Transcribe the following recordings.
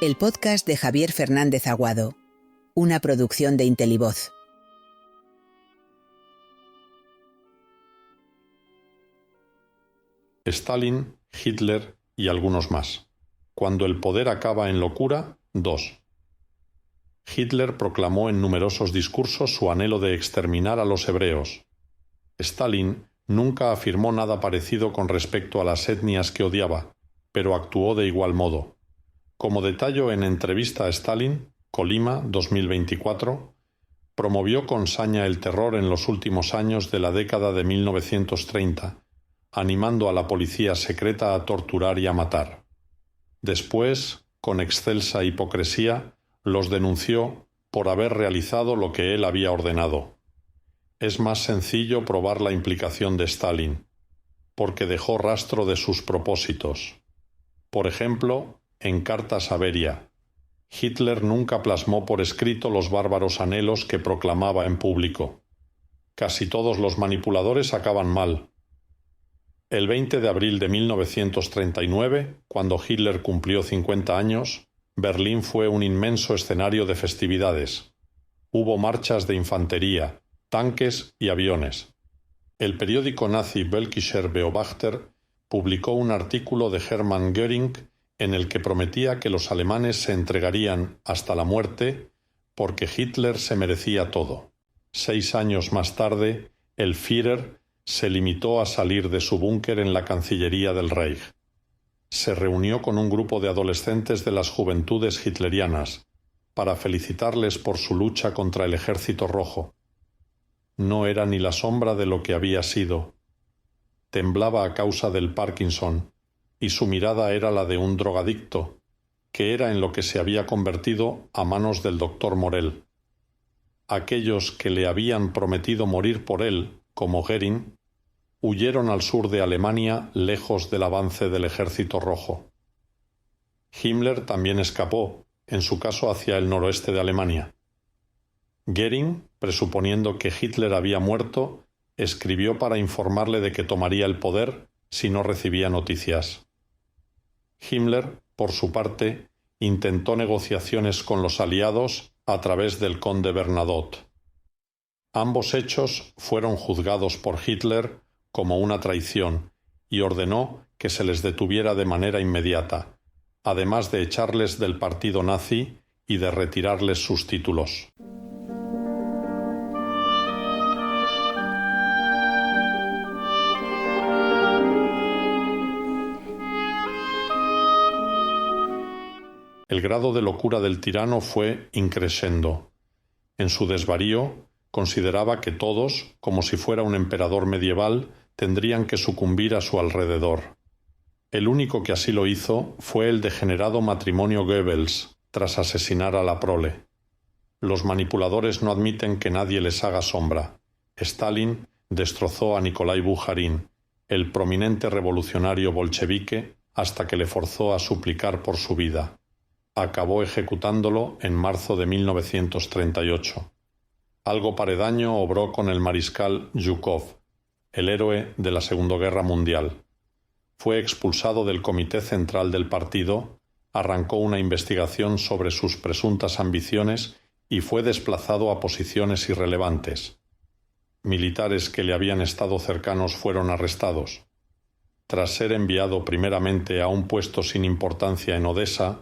El podcast de Javier Fernández Aguado, una producción de Intelivoz. Stalin, Hitler y algunos más. Cuando el poder acaba en locura, 2. Hitler proclamó en numerosos discursos su anhelo de exterminar a los hebreos. Stalin nunca afirmó nada parecido con respecto a las etnias que odiaba, pero actuó de igual modo. Como detalló en entrevista a Stalin, Colima, 2024, promovió con saña el terror en los últimos años de la década de 1930, animando a la policía secreta a torturar y a matar. Después, con excelsa hipocresía, los denunció por haber realizado lo que él había ordenado. Es más sencillo probar la implicación de Stalin, porque dejó rastro de sus propósitos. Por ejemplo, en cartas a Beria, Hitler nunca plasmó por escrito los bárbaros anhelos que proclamaba en público. Casi todos los manipuladores acaban mal. El 20 de abril de 1939, cuando Hitler cumplió 50 años, Berlín fue un inmenso escenario de festividades. Hubo marchas de infantería, tanques y aviones. El periódico nazi Völkischer Beobachter publicó un artículo de Hermann Göring en el que prometía que los alemanes se entregarían hasta la muerte porque Hitler se merecía todo. 6 años más tarde, el Führer se limitó a salir de su búnker en la Cancillería del Reich. Se reunió con un grupo de adolescentes de las juventudes hitlerianas para felicitarles por su lucha contra el Ejército Rojo. No era ni la sombra de lo que había sido. Temblaba a causa del Parkinson, y su mirada era la de un drogadicto, que era en lo que se había convertido a manos del doctor Morell. Aquellos que le habían prometido morir por él, como Göring, huyeron al sur de Alemania lejos del avance del Ejército Rojo. Himmler también escapó, en su caso hacia el noroeste de Alemania. Göring, presuponiendo que Hitler había muerto, escribió para informarle de que tomaría el poder si no recibía noticias. Himmler, por su parte, intentó negociaciones con los aliados a través del conde Bernadotte. Ambos hechos fueron juzgados por Hitler como una traición y ordenó que se les detuviera de manera inmediata, además de echarles del partido nazi y de retirarles sus títulos. El grado de locura del tirano fue increscendo. En su desvarío, consideraba que todos, como si fuera un emperador medieval, tendrían que sucumbir a su alrededor. El único que así lo hizo fue el degenerado matrimonio Goebbels, tras asesinar a la prole. Los manipuladores no admiten que nadie les haga sombra. Stalin destrozó a Nikolai Bukharin, el prominente revolucionario bolchevique, hasta que le forzó a suplicar por su vida. Acabó ejecutándolo en marzo de 1938. Algo paredaño obró con el mariscal Zhukov, el héroe de la Segunda Guerra Mundial. Fue expulsado del Comité Central del partido, arrancó una investigación sobre sus presuntas ambiciones y fue desplazado a posiciones irrelevantes. Militares que le habían estado cercanos fueron arrestados. Tras ser enviado primeramente a un puesto sin importancia en Odessa,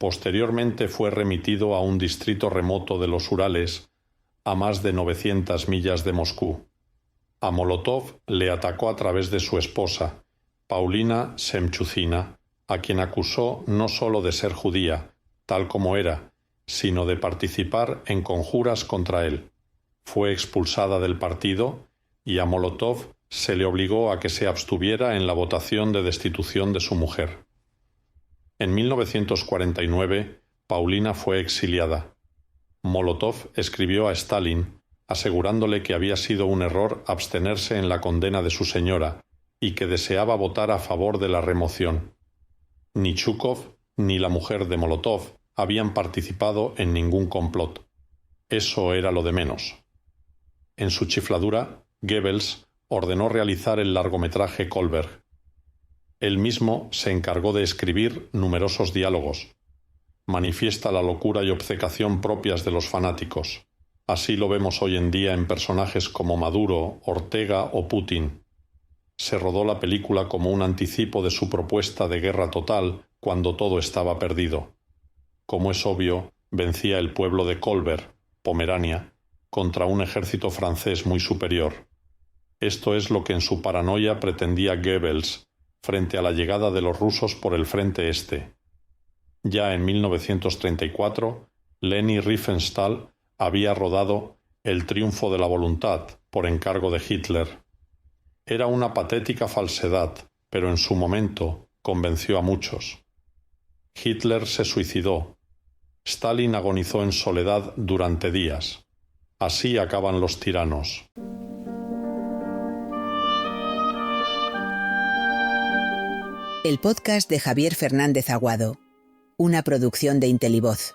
posteriormente fue remitido a un distrito remoto de los Urales, a más de 900 millas de Moscú. A Molotov le atacó a través de su esposa, Paulina Semchuzina, a quien acusó no solo de ser judía, tal como era, sino de participar en conjuras contra él. Fue expulsada del partido y a Molotov se le obligó a que se abstuviera en la votación de destitución de su mujer. En 1949, Paulina fue exiliada. Molotov escribió a Stalin asegurándole que había sido un error abstenerse en la condena de su señora y que deseaba votar a favor de la remoción. Ni Zhukov ni la mujer de Molotov habían participado en ningún complot. Eso era lo de menos. En su chifladura, Goebbels ordenó realizar el largometraje Kolberg. Él mismo se encargó de escribir numerosos diálogos. manifiesta la locura y obcecación propias de los fanáticos. Así lo vemos hoy en día en personajes como Maduro, Ortega o Putin. Se rodó la película como un anticipo de su propuesta de guerra total cuando todo estaba perdido. Como es obvio, vencía el pueblo de Kolber, Pomerania, contra un ejército francés muy superior. Esto es lo que en su paranoia pretendía Goebbels frente a la llegada de los rusos por el frente este. Ya en 1934, Leni Riefenstahl había rodado El triunfo de la voluntad por encargo de Hitler. Era una patética falsedad, pero en su momento convenció a muchos. Hitler se suicidó. Stalin agonizó en soledad durante días. Así acaban los tiranos. El podcast de Javier Fernández Aguado, una producción de Intelivoz.